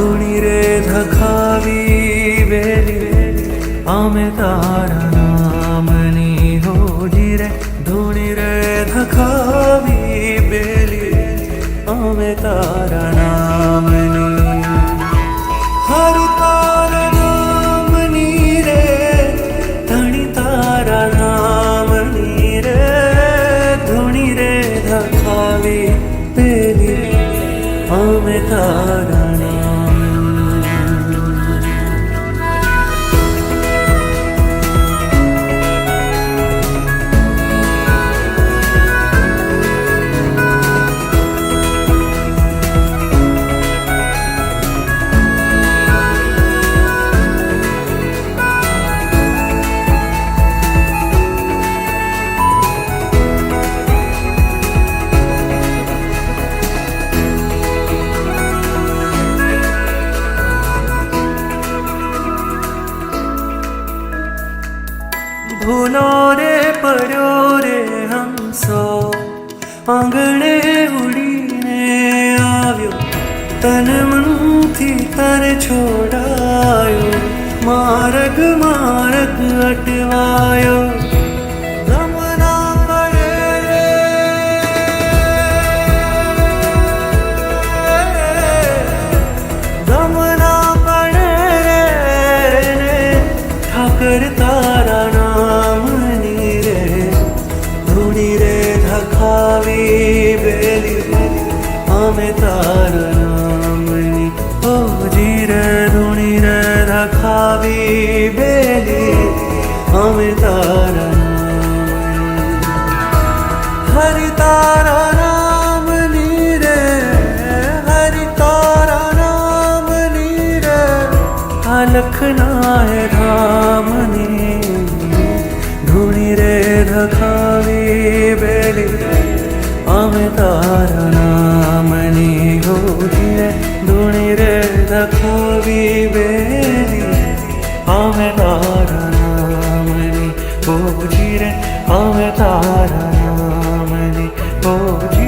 ધૂણી રે ધખાવી બેલી અમે તારા નામની હોજી રે ધૂણી રે ધખાવી બેલી અમે તારા નામની હરિ તારા નામની રે ધણી તારા નામની રે ધૂણી રે ધખાવી બેલી અમે તારા ભૂલો રે પડ્યો રે હંસો આંગણે ઉડીને આવ્યો તન મનથી તારે છોડાયો માર્ગ માર્ગ અટવાયો ઠાકર તારા નામની રે ધૂણી રે ધખાવી બેલી અમે તારા નામની હોજી રે ધૂણી રે ધખાવી બેલી અમે તારા નામની હરિ તારા નામની રે હરિ તારા નામની રે આ લખના હે ધામની ધૂણી રે ધખાવી બેલી અમે તારા નામની હોજી રે ધૂણી રે ધખાવી બેલી અમે તારા નામની હોજી રે અમે તારા નામની હોજી